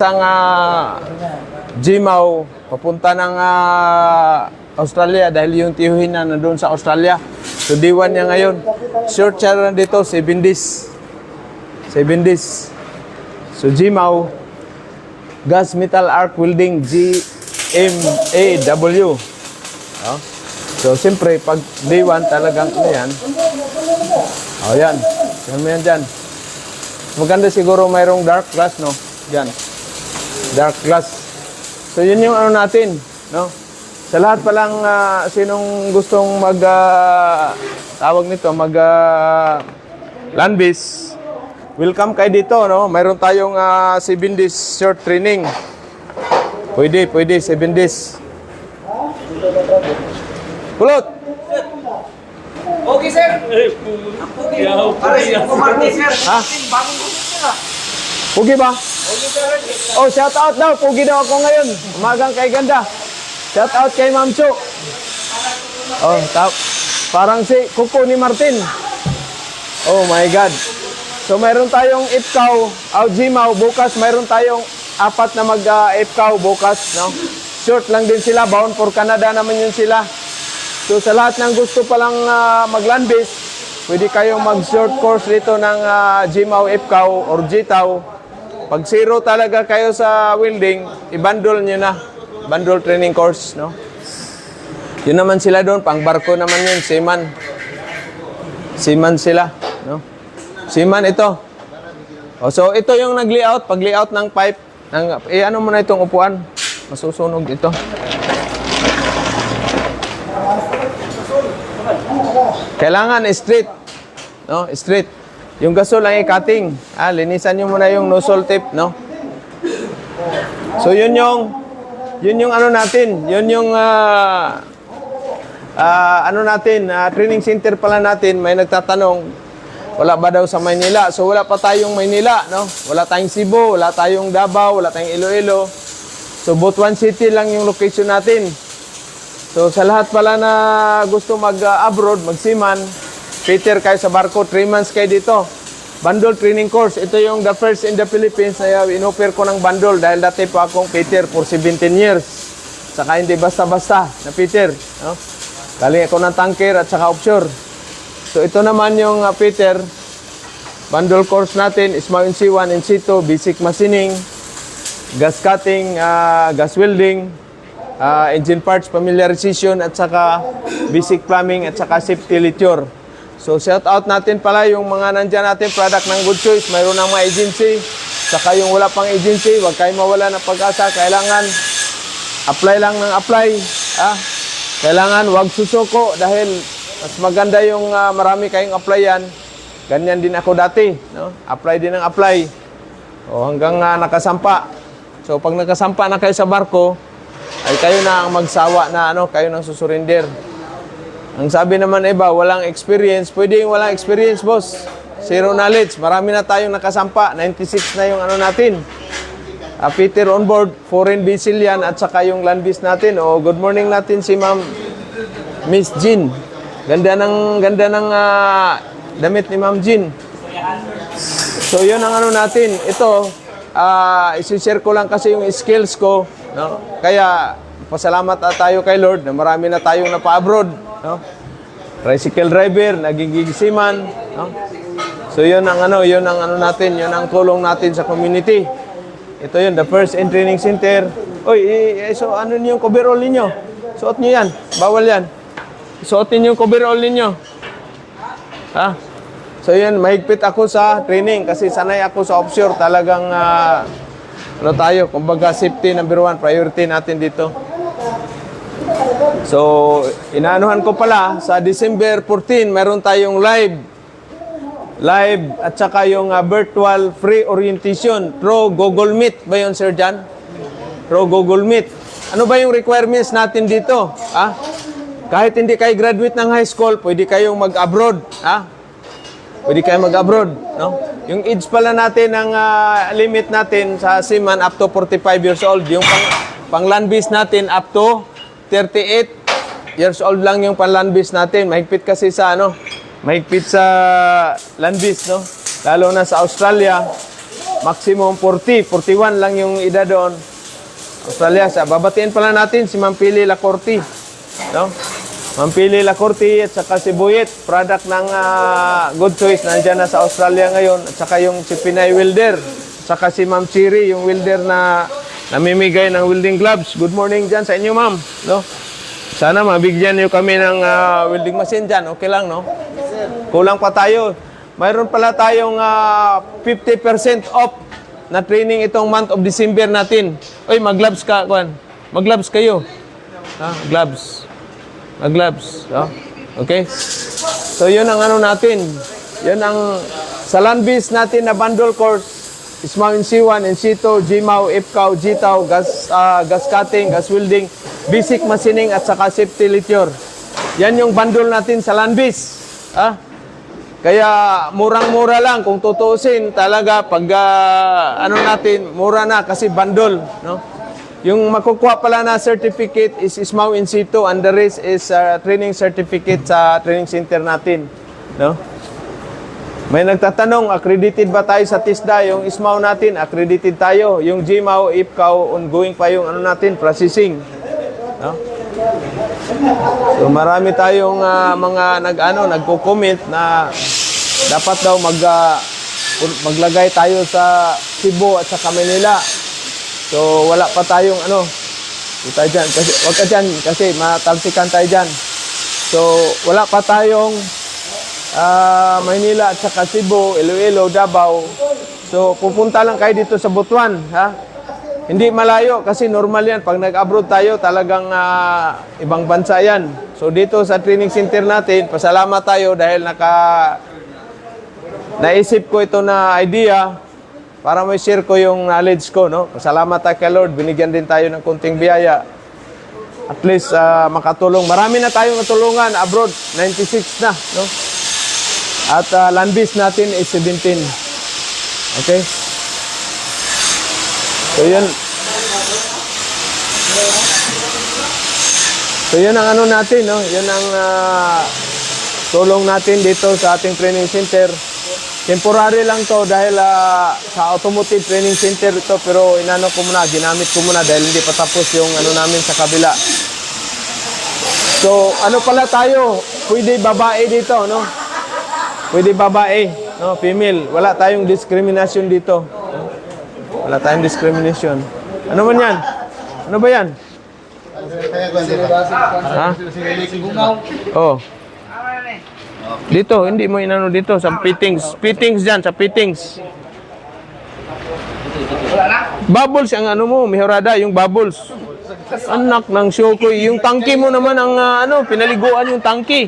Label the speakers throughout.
Speaker 1: Isang Jimaw, papunta ng Australia dahil yung tiyuhin na nandun sa Australia. So, D1 niya ngayon. Short siya na dito, 7 days. 7 days. So, Jimaw, Gas Metal Arc Welding, GMAW. Oh. So, siyempre, pag D1 talagang ano yan. O, yan. Yan mo yan dyan. Maganda siguro mayroong dark glass, no? Yan. Dark glass. So, yun yung ano natin, no? Sa lahat pa lang, sinong gustong tawag nito, land base, welcome kayo dito, no? Mayroon tayong 7 days short training. Pwede, 7 days. Kulot!
Speaker 2: Okay, sir.
Speaker 1: Ha? Pugi ba? Oh, shout out daw. Pugi daw ako ngayon. Umagang kay ganda. Shout out kay Ma'am Chu. Oh, parang si Kuko ni Martin. Oh my God. So, mayroon tayong Ipkaw, Jimaw. Bukas, mayroon tayong 4 na mag-Ipkaw bukas, no? Short lang din sila. Bound for Canada naman yun sila. So, sa lahat ng gusto palang mag-land base, pwede kayong mag-short course dito ng Jimaw, Ipkaw, or Jitaw. Pag zero talaga kayo sa welding, i-bundle nyo na. Bundle training course, no? Yun naman sila doon. Pang barko naman yun. Seaman. Seaman sila, no? Seaman ito. O, so, ito yung nag-layout. Pag-layout ng pipe. Ano mo na itong upuan? Masusunog ito. Kailangan straight. No? Straight. Yung gasol lang i-cutting. Linisan nyo muna yung nozzle tip, no? So, yun yung ano natin. Yun yung training center pala natin. May nagtatanong, wala ba daw sa Maynila? So, wala pa tayong Maynila, no? Wala tayong Cebu, wala tayong Davao, wala tayong Iloilo. So, Butuan City lang yung location natin. So, sa lahat pala na gusto mag-abroad, mag-seaman, Peter kayo sa barko, 3 months kayo dito. Bundle training course. Ito yung the first in the Philippines na in-offer ko ng bundle dahil dati pa akong Peter for 17 years. Saka hindi basta-basta na Peter. No? Galing ako ng tanker at saka offshore. So ito naman yung Peter. Bundle course natin is NC1, NC2, basic machining, gas cutting, gas welding, engine parts familiarization at saka basic plumbing at saka safety literature. So, shout out natin pala yung mga nandyan natin, product ng Good Choice. Mayroon ng mga agency. Saka yung wala pang agency, huwag kayo mawala ng pag-asa. Kailangan, apply lang ng apply. Kailangan, huwag susuko dahil mas maganda yung marami kayong applyan. Ganyan din ako dati. No? Apply din ng apply. O, hanggang nakasampa. So, pag nakasampa na kayo sa barko, ay kayo na ang magsawa na kayo nang susurinder. Ang sabi naman iba, walang experience. Pwede yung walang experience, boss. Zero knowledge. Marami na tayong nakasampa. 96 na yung natin. Peter on board, foreign vessel yan, at saka yung land base natin. Good morning natin si Ma'am Miss Jean. Ganda ng damit ni Ma'am Jean. So, yun ang natin. Ito, isi-share ko lang kasi yung skills ko. No? Kaya, pasalamat tayo kay Lord na marami na tayong napa-abroad. No? Tricycle driver, naging seaman, no? So yun ang natin, yun ang tulong natin sa community. Ito yun, the first in training center. So ano yung coverall ninyo? Suot niyo yan, bawal yan. Suotin yung coverall ninyo. So yun, mahigpit ako sa training kasi sanay ako sa offshore. Talagang kumbaga safety number 1, priority natin dito. So, inaanuhan ko pala, sa December 14, meron tayong live at saka yung virtual free orientation through Google Meet. Ba yun, Sir John? Through Google Meet. Ano ba yung requirements natin dito? Kahit hindi kayo graduate ng high school, pwede kayong mag-abroad. Pwede kayong mag-abroad. No? Yung age pala natin, ang limit natin sa seaman up to 45 years old. Yung pang land base natin up to 38 years old lang yung pan-land base natin. Mahigpit kasi sa mahigpit sa land base, no? Lalo na sa Australia. maximum 40, 41 lang yung edad doon. Australia, babatiin pala natin si Ma'am Pili Lacorte. No? Ma'am Pili Lacorte at saka si Buyet, product ng Good Choice, nandiyan na sa Australia ngayon. At saka yung si Pinay Welder, at saka si Ma'am Chiri, yung welder na namimigay ng welding gloves. Good morning dyan sa inyo, ma'am. No? Sana mabigyan niyo kami ng welding machine dyan. Okay lang, no? Kulang pa tayo. Mayroon pala tayong 50% off na training itong month of December natin. Oy, mag-gloves ka, Kwan. Mag-gloves kayo. Gloves. Mag-gloves. Okay? So, yun ang ano natin. Yun ang sa land-based natin na bundle course. Ismaw NC1, NC2, GMAW, IPCAW, GTAW, gas cutting, gas welding, basic machining at saka safety lithior. Yan yung bundle natin sa land-based. Kaya murang-mura lang kung tutuusin talaga pag ano natin, mura na kasi bundle, no? Yung makukuha pala na certificate is Ismaw NC2 and the rest is training certificate sa training center natin, no? May nagtatanong, accredited ba tayo sa TISDA? Yung Ismaw natin, accredited tayo. Yung GMAW, IPCAW, ongoing pa yung ano natin, processing, no? So marami tayong mga nagko-comment na dapat daw maglagay tayo sa Cebu at sa Manila. So wala pa tayong tayo dyan, kasi wag ka dyan kasi matalsikan tayo dyan. So wala pa tayong Maynila at saka Cebu, Iloilo, Davao. So pupunta lang kayo dito sa Butuan, ha? Hindi malayo kasi normal yan. Pag nag-abroad tayo, talagang ibang bansa yan. So dito sa training center natin, pasalamat tayo dahil naisip ko ito na idea para may share ko yung knowledge ko, no? Pasalamat tayo kay Lord. Binigyan din tayo ng kunting biyaya. At least makatulong. Marami na tayong natulungan abroad. 96 na, no? At land-based natin is 17. Okay? So yun. So yun ang ano natin, no? Yun ang tulong natin dito sa ating training center. Temporary lang to dahil sa automotive training center ito, pero ginamit ko muna dahil hindi pa tapos yung ano namin sa kabila. So ano pala tayo? Pwede babae dito, no? Pwede babae, no? Female. Wala tayong discrimination dito. Wala tayong discrimination. Ano man yan? Ano ba yan? Ha? Oh. Dito, hindi mo inano dito. Sa fittings. Fittings dyan, sa fittings. Bubbles ang ano mo, Mihorada, yung bubbles. Anak ng Shokoy. Yung tangki mo naman ang pinaliguan yung tangki.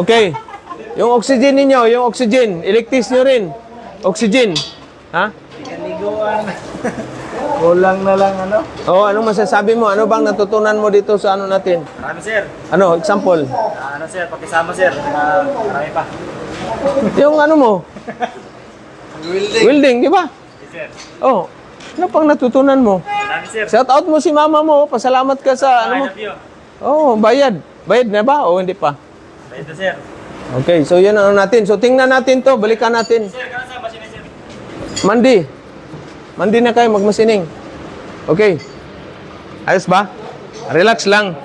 Speaker 1: Okay. Yung oxygen ninyo, yung oxygen. Electric nyo rin. Oxygen. Ha?
Speaker 2: Pinaliguan. Kulang na lang
Speaker 1: Anong masasabi mo? Ano bang natutunan mo dito sa ano natin?
Speaker 2: Marami sir.
Speaker 1: Ano, example?
Speaker 2: Sir, pakisama sir. Marami pa.
Speaker 1: Yung ano mo?
Speaker 2: Welding.
Speaker 1: Welding, di ba?
Speaker 2: Yes, sir.
Speaker 1: Oh, ano pang natutunan mo?
Speaker 2: Marami sir.
Speaker 1: Shout out mo si mama mo, pasalamat ka sa ano mo. Oh, bayad. Bayad na ba o hindi pa?
Speaker 2: Bayad na sir.
Speaker 1: Okay, so yun ang ano natin. So tingnan natin to, balikan natin.
Speaker 2: Sir, kano sa machine sir?
Speaker 1: Mandi na kayo magmasining. Okay. Ayos ba? Relax lang.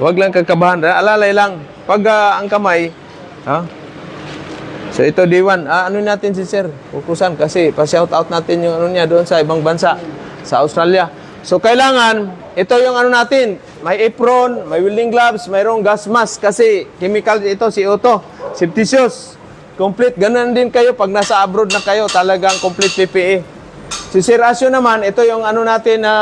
Speaker 1: Huwag lang kakabahan. Alalay lang. Pag ang kamay, so ito D1. Ano natin si sir? Kukusan kasi pa-shout out natin yung ano niya doon sa ibang bansa. Sa Australia. So kailangan, ito yung ano natin. May apron, may welding gloves, mayroong gas mask kasi chemical ito, CO2. Safety shoes. Complete. Ganun din kayo pag nasa abroad na kayo. Talagang complete PPE. Si Sir Asyo naman, ito yung ano natin na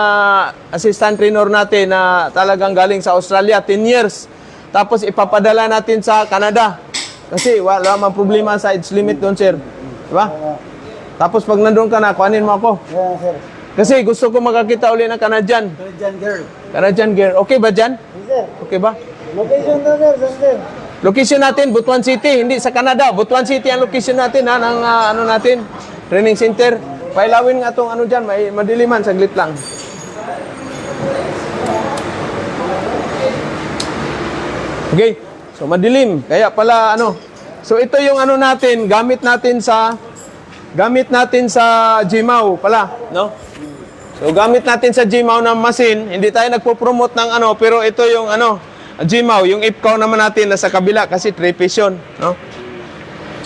Speaker 1: assistant trainer natin na talagang galing sa Australia, 10 years. Tapos ipapadala natin sa Canada. Kasi wala mang problema sa age limit doon, sir. Diba? Tapos pag nandun ka na, kuhanin mo ako.
Speaker 2: Yeah, sir.
Speaker 1: Kasi gusto ko makakita uli ng Canadian.
Speaker 2: Canadian girl.
Speaker 1: Canadian girl. Okay ba dyan?
Speaker 2: Yes, sir.
Speaker 1: Okay ba?
Speaker 2: Location na sir, sir.
Speaker 1: Location natin, Butuan City. Hindi sa Canada. Butuan City ang location natin, ha, ng ano natin, training center. Pailawin nga itong ano dyan, may madiliman, saglit lang. Okay, so madilim. Kaya pala ano. So ito yung ano natin, gamit natin sa gamit natin sa Gmaw pala, no? So gamit natin sa Gmaw na machine, hindi tayo nagpo-promote ng ano, pero ito yung ano, Gmaw, yung IPCAW naman natin nasa kabila kasi 3-piece yun, no?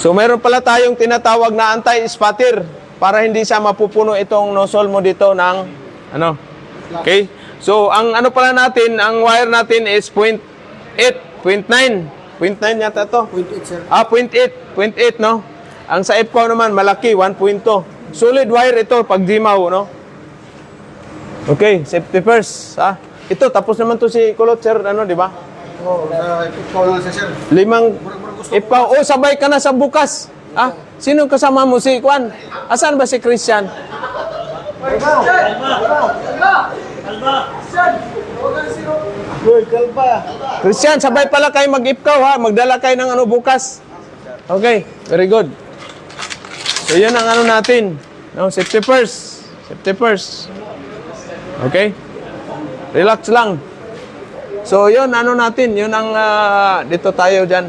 Speaker 1: So mayroon pala tayong tinatawag na anti-spatter para hindi siya mapupuno itong nozzle mo dito ng ano. Okay? So ang ano pala natin, ang wire natin is 0.8, 0.9. 0.9 yata to.
Speaker 2: 0.8 sir.
Speaker 1: 0.8, no? Ang sa IPCAW naman malaki, 1.2. Solid wire ito pag Gmaw, no? Okay, safety first, ha? Ito, tapos naman to si Kulot, sir, ano, di ba?
Speaker 2: Oo, ikaw lang siya sir.
Speaker 1: 5 IPCAW. Oh, sabay ka na sa bukas. Ah, sino kasama mo? Si Kwan? Asan ba si Christian?
Speaker 2: Good, kalpa.
Speaker 1: Christian, sabay pala kayo mag-IPCAW, ha? Magdala kayo ng ano bukas. Okay, very good. So, yun ang ano natin. No, safety first. Safety first. Okay? Relax lang. So, yun, ano natin, yun ang, dito tayo dyan.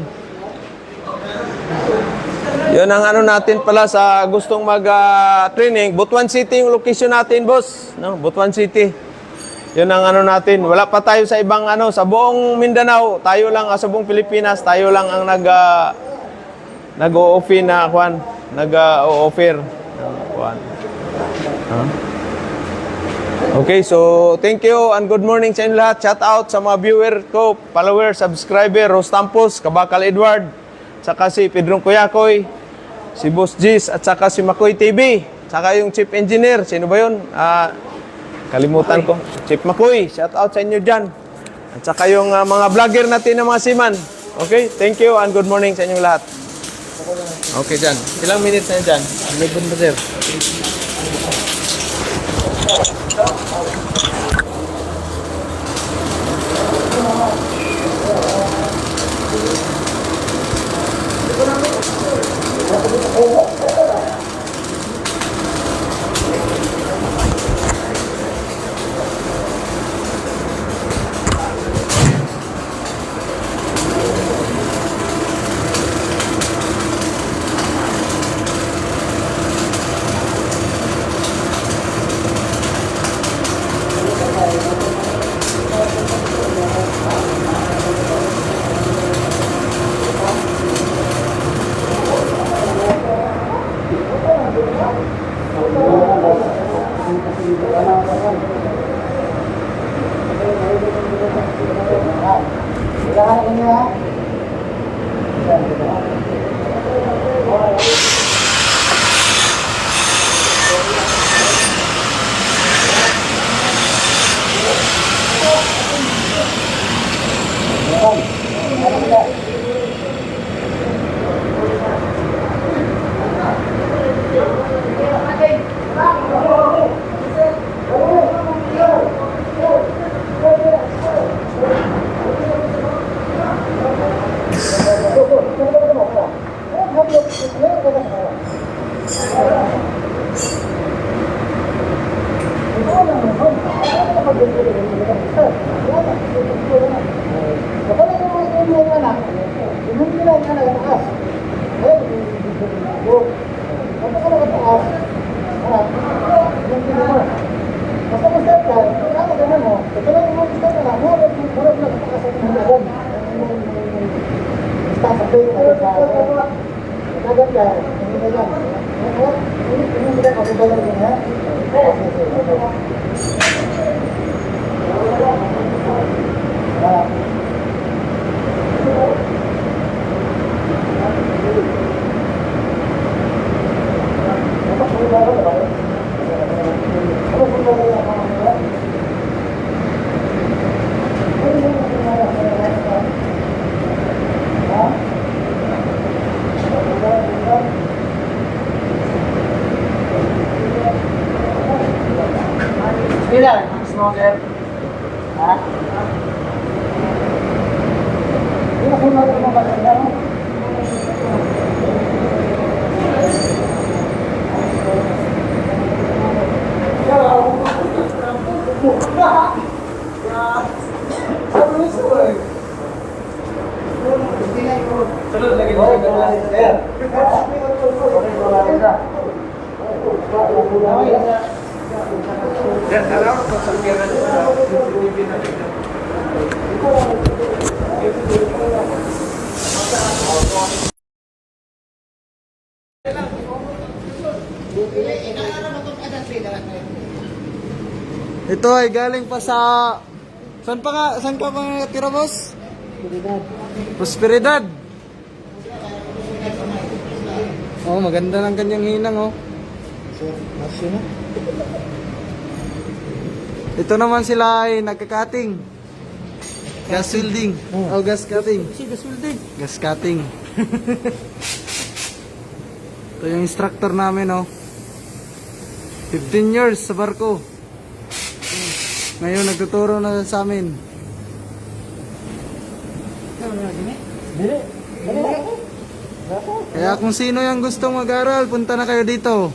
Speaker 1: Yun ang ano natin pala sa gustong mag-training. Butuan City yung location natin, boss. No, Butuan City. Yun ang ano natin. Wala pa tayo sa ibang ano, sa buong Mindanao, tayo lang, sa buong Pilipinas, tayo lang ang nag-o-offer na, kwan, nag-o-offer. Kwan. Huh? Okay, so thank you and good morning sa inyo lahat. Shout out sa mga viewer ko, follower, subscriber, Rose Tampos, Kabakal Edward, saka si Pedrong Kuyakoy, si Boss Gis, at saka si Makoy TV, saka yung Chief Engineer, sino ba yun? Kalimutan ko. Chief Makoy, shout out sa inyo dyan. At saka yung mga vlogger natin na mga siman. Okay, thank you and good morning sa inyo lahat. Okay dyan. Ilang minutes na dyan?
Speaker 2: 11 ba sir? Sunod lagi. Ito ay galing pa sa... Saan pa nga? Saan ka pa natira, boss? Prosperidad. Oh, maganda ng kanyang hinang, oh. Ito naman sila ay nagka-cutting. Gas welding. Oh, gas cutting. Gas welding. Gas cutting. Ito yung instructor namin, oh. 15 years sa barko. Ngayon nagtuturo na sa amin. Kaya kung sino yung gustong mag-aral, punta na kayo dito.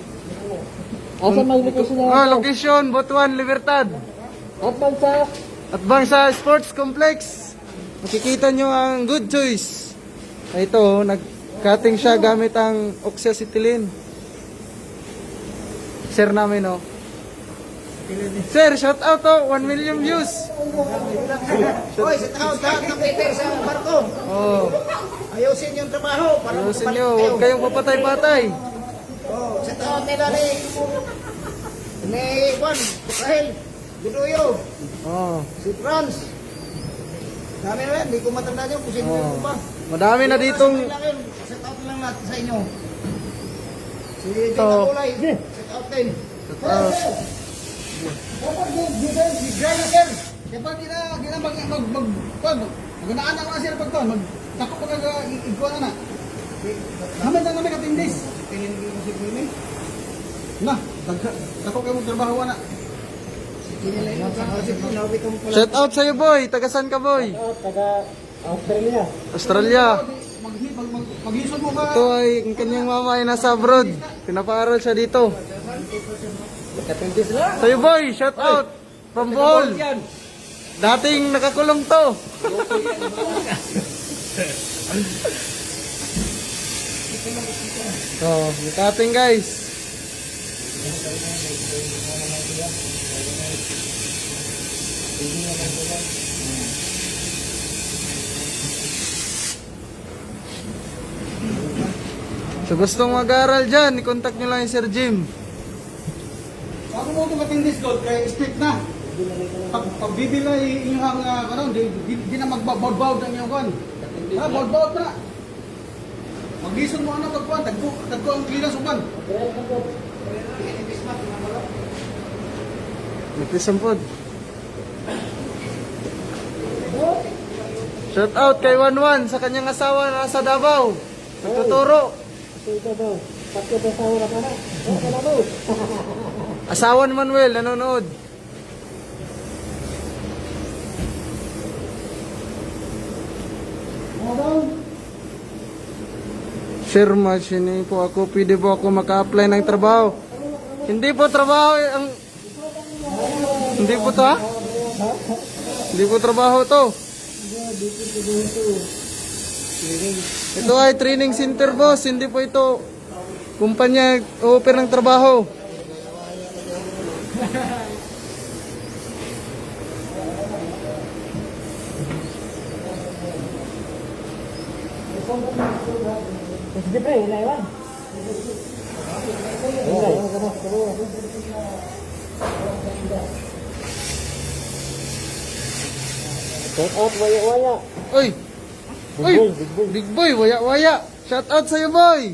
Speaker 3: Asa mag-location na?
Speaker 2: Oh, location, Butuan, Libertad. At bang sa Sports Complex. Makikita nyo ang good choice. Ito, nag-cutting siya gamit ang oxyacetylene. Share namin, oh. Sir, shout out to 1 million views.
Speaker 3: Hoy, sa tao, lahat ng paper sa barko.
Speaker 2: Oh,
Speaker 3: Ayusin yung trabaho. Para
Speaker 2: ayusin nyo, huwag kayong papatay-patay.
Speaker 3: Oh, sa tao nila ni Juan, Rahel, Guduyo,
Speaker 2: Oh,
Speaker 3: si Franz. Dami na yan, hindi ko matandaan yun kung sino
Speaker 2: oh.
Speaker 3: yung ba.
Speaker 2: Madami na ditong...
Speaker 3: Sa tao lang natin sa inyo. Si
Speaker 2: Ito.
Speaker 3: Jota Kulay, sa tao din.
Speaker 2: Shout out.
Speaker 3: Dapat si Brian sir. Dapat gina magnaan na sir pagton. Magtakot ko igkuan na. Naman na namin katindis. Tingin ko si Brian. Na, takot kayo trabaho na.
Speaker 2: Shout out sa'yo, boy. Taga saan ka, boy?
Speaker 3: Taga Australia.
Speaker 2: Australia.
Speaker 3: Maghisod mo ba?
Speaker 2: Ito ay ang kanyang mama ay nasa abroad. Pinapaaral siya dito. Sa'yo, boy. Shout out. From Bohol. Dating nakakulong to. Oh, nakating guys. So gustong mag-aral dyan, i-contact nyo lang yung Sir Jim.
Speaker 3: Ako mo ito matindis gold kaya stick na. Pag bibila inyong ano, di na magbabawd ang inyong kan. Ha, bawd na. Magison mo ano pagkuhan, tagko ang clearance uban.
Speaker 2: Nagpisampod. Shout out kay Wanwan sa kanyang asawa na nasa Davao. Nagtuturo. Asawa ni Manuel, nanonood. Sir, machine po ako. Pwede po ako maka-apply ng trabaho. Hindi po trabaho ang... Hindi po to, ha? Hindi po trabaho to. Ito ay training center, boss. Hindi po ito kumpanya offer ng trabaho.
Speaker 3: Shout out waya-waya.
Speaker 2: Oy! Oy! Big boy, waya-waya. Shout out sa'yo, boy!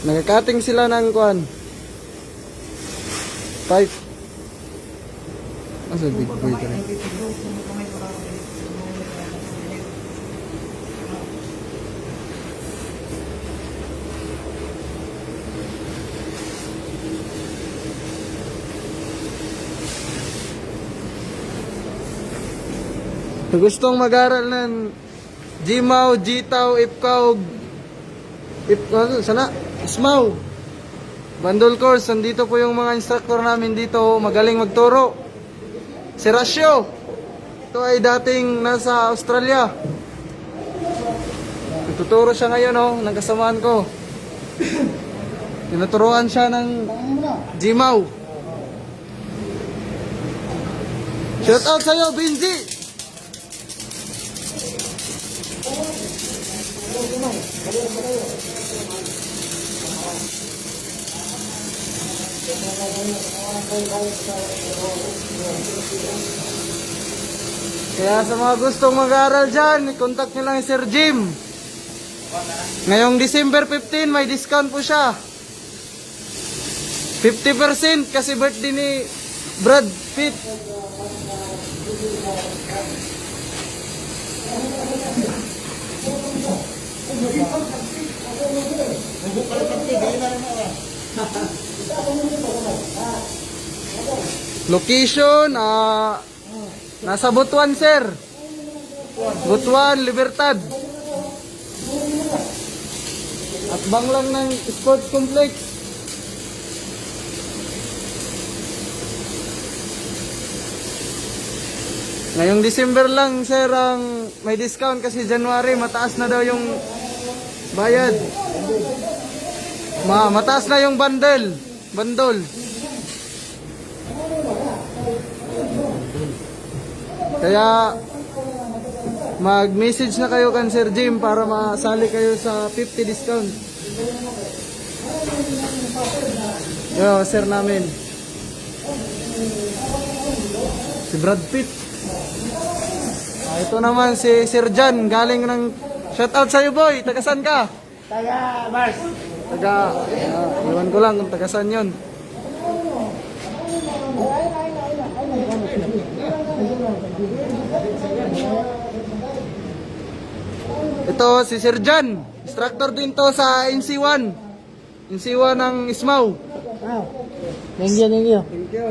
Speaker 2: Nagkakating sila ng kuan. Pipe. Asa big boy ka rin? Gustong mag-aral ng GMAW, GTAW, IPCAW, sana? ISMAW. Bundle course, nandito po yung mga instructor namin dito, magaling magturo. Si Rasyo, ito ay dating nasa Australia. Tuturo siya ngayon, oh, ng kasamaan ko. Tinuturuan siya ng Jimaw. Shout out sa'yo, Binji! Kaya sa mga gustong mag-aaral dyan, i-contact nyo lang si Sir Jim. Ngayong December 15, may discount po siya. 50% kasi birthday ni Brad Pitt. Location, nasa Butuan, sir. Butuan, Libertad. At banglang ng sports complex. Ngayong December lang, sir, ang may discount kasi January mataas na daw yung bayad. Mataas na yung bundle. Kaya mag-message na kayo kan Sir Jim para masali kayo sa 50 discount. Yo, sir namin. Si Brad Pitt. Ito naman si Sir Jan, galing ng shout out sa'yo, boy. Tagasan ka?
Speaker 3: Taga Mars.
Speaker 2: Iwan ko lang kung tagasan yun. Ito si Sir Jan, instructor din to sa NC1 ng Ismaw.
Speaker 3: Wow. Thank you.
Speaker 2: Thank you.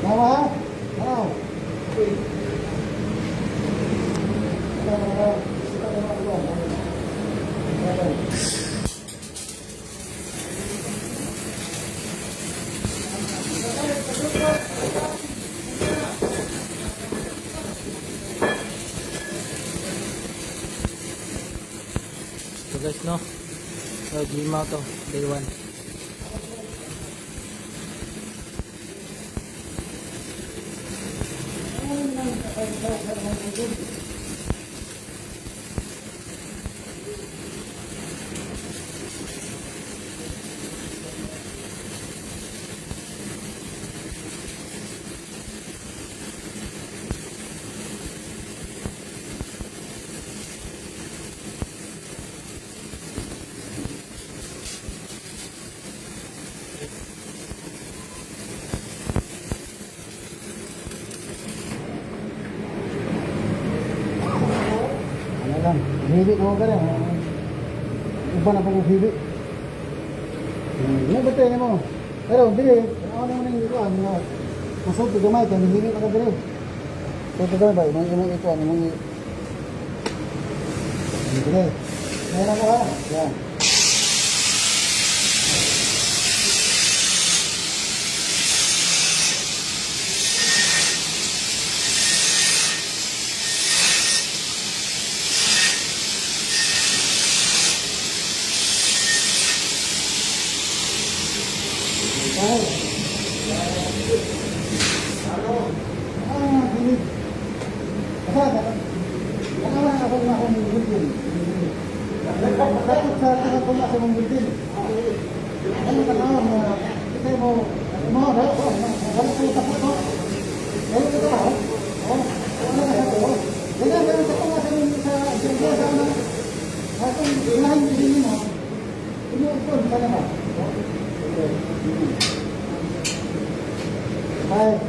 Speaker 3: Bawa. Wow.
Speaker 2: So guys, no? So, Jimaw to, day 1.
Speaker 3: Ano lang, hibi ko ka rin. Iba na pag hibi. Ano ba tayo mo? Pero, dili, ano naman yung ito, masod ko gamay, kaya hibi ka ka dili. So, ito ba, imang ito, imang ito. Dili. Meron ko ha? Yan. Bye.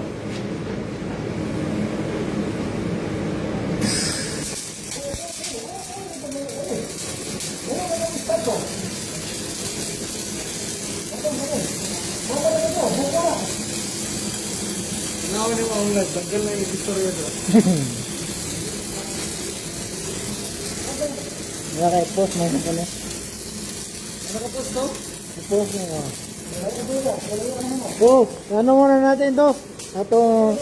Speaker 2: ni mo ang live. Tanggal na yung istorya doon.
Speaker 3: Wala kayo post mo sa kanya.
Speaker 2: Ano ka post to?
Speaker 3: Post mo. Oh, ano muna natin to? Ito.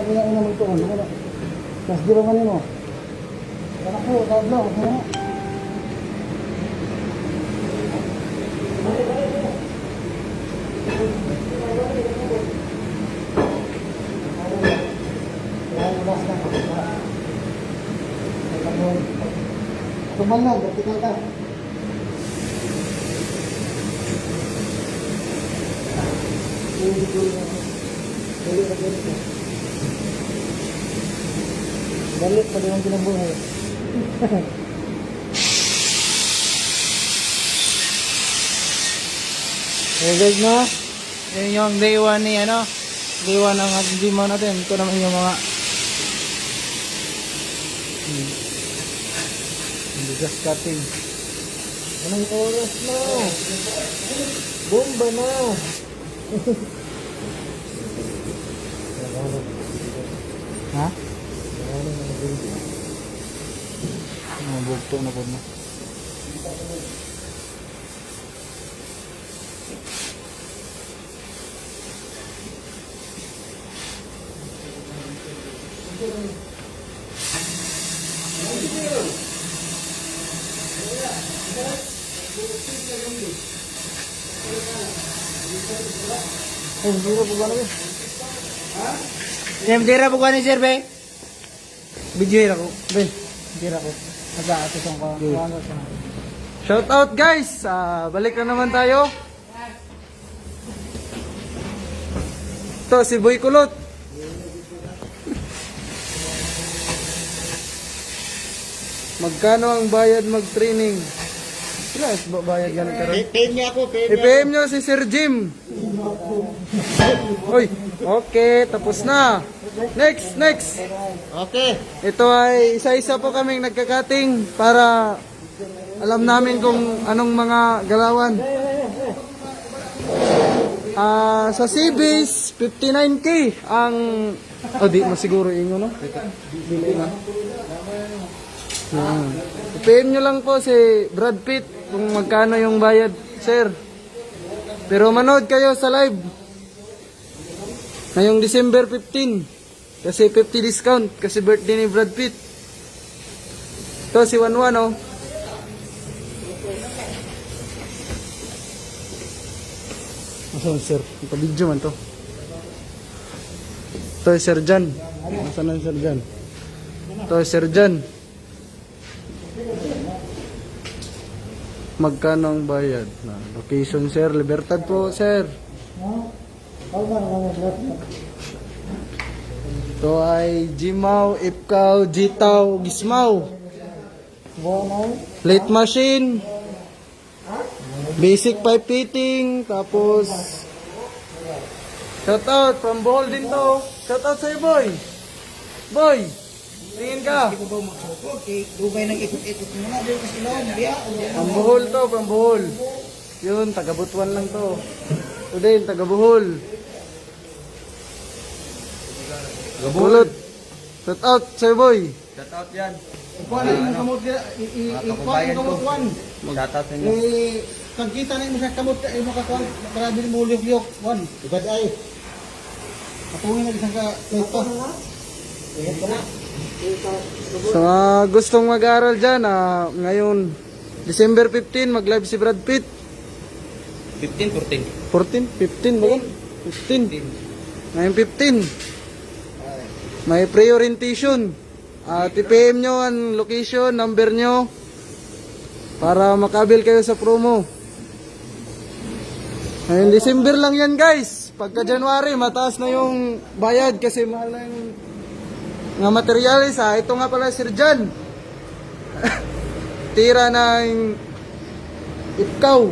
Speaker 3: Wala magtuon. Wala. Kas di ba mo? Kana ko, kablo, ano? Tumal lang, vertical ka. Balik pa din ang kinabuhay. Okay guys, no? Yan yung day 1 ni ano? Day 1 ng gym natin. Ito naman yung mga just cutting. Anong oras na? Bomba na! Ha? Bugto na po na. Bira po gano'n eh. Bira po gano'n sir be? Bidyo ko. Be, bira ko. Shout out guys! Balik na naman tayo. Ito si Boy Kulot. Magkano ang bayad mag-training? Yes, bayad ganun ka rin. PM niya ako,
Speaker 2: I-PM nyo si Sir Jim. Uy, okay, tapos na. Next.
Speaker 3: Okay.
Speaker 2: Ito ay isa-isa po kaming nagkakating para alam namin kung anong mga galawan. Sa CBs, 59K ang... di mo siguro inyo, no? Dili na. I-PM nyo lang po si Brad Pitt kung magkano yung bayad, sir. Pero manood kayo sa live ngayong December 15 kasi 50 discount kasi birthday ni Brad Pitt. Ito si Wanwan, oh. Asan sir? Ito video man to. Ito si Sir Jan. Asan ang Sir Jan? Ito si Sir Jan. Magkano ang bayad? Location sir, Libertad po sir. Ito ay Jimaw, Ipkaw, Jitaw, Gismaw. Plate machine. Basic pipe fitting. Tapos shout out from Bohol din to. Shout out sa'yo boy. Boy, tingin ka.
Speaker 3: Dugay nang ikot-ikot muna dito sa ilong. Biya.
Speaker 2: Pambuhol to, pambuhol. Yun, taga Butuan lang to. Ito din, taga Bohol. Bulot. Shout out, sir boy.
Speaker 4: Shout out yan.
Speaker 3: Ikuha na yung kamot niya. Ikuha yung kamot kuwan.
Speaker 4: Shout out sa inyo.
Speaker 3: Pagkita na yung sa kamot yung makakuha. Marami mo liok-liok. Wan. Ibad ay. Patungin na isang ka-ito.
Speaker 2: Sa mga gustong mag-aral dyan, ngayon, December 15, mag-live si Brad Pitt.
Speaker 4: 15, 14.
Speaker 2: 14? 15 ba yun? 15. Ngayon 15. May pre-orientation. I-PM nyo ang location, number nyo, para makabil kayo sa promo. Ngayon, December lang yan guys. Pagka January, mataas na yung bayad kasi mahal na yung nga materialis ha. Ito nga pala Sir Jan. Tira ng ikaw.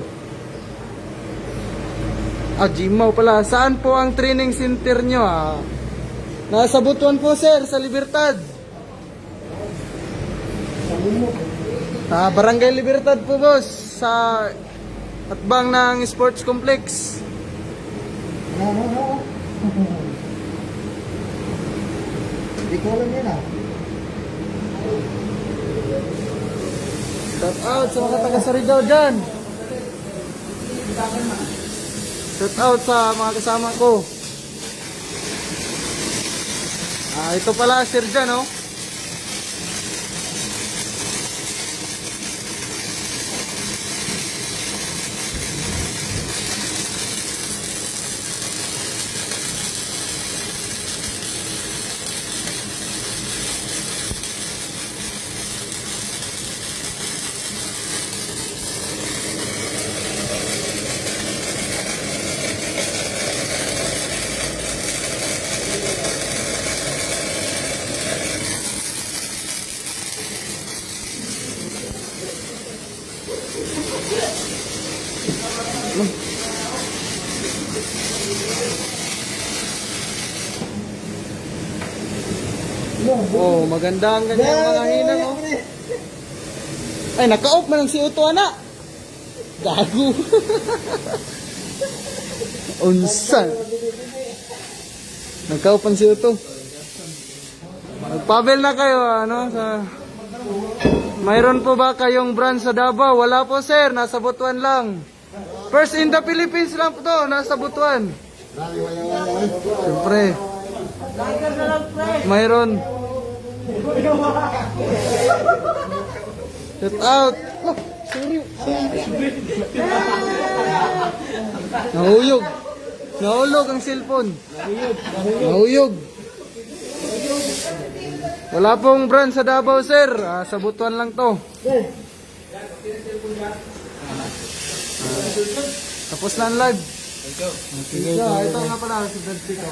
Speaker 2: Jimaw pala. Saan po ang training center nyo ha? Nasa Butuan po sir, sa Libertad. Barangay Libertad po boss. Sa atbang ng sports complex.
Speaker 3: Hindi ko alam yan ah.
Speaker 2: Shout out sa mga taga Surigao dyan. Shout out sa mga kasama ko. Ito pala Sir Jan, oh. Oh, maganda ang kanyang mga hinang, oh. Ay, naka-off man ang CO2, anak. Gago. Unsan. Naka-off ang CO2. Magpabel na kayo, ano, sa... Mayroon po ba kayong brand sa Davao? Wala po, sir. Nasa Butuan lang. First in the Philippines lang po to. Nasa Butuan. Siyempre. Mayroon. Shout out. Oh, sorry. Nahuyog. Nahulog ang cellphone. Nahuyog. Wala pong brand sa Davao, sir. Sa Butuan lang to. Tapos na ang live. Ito nga pala si Brad Pico.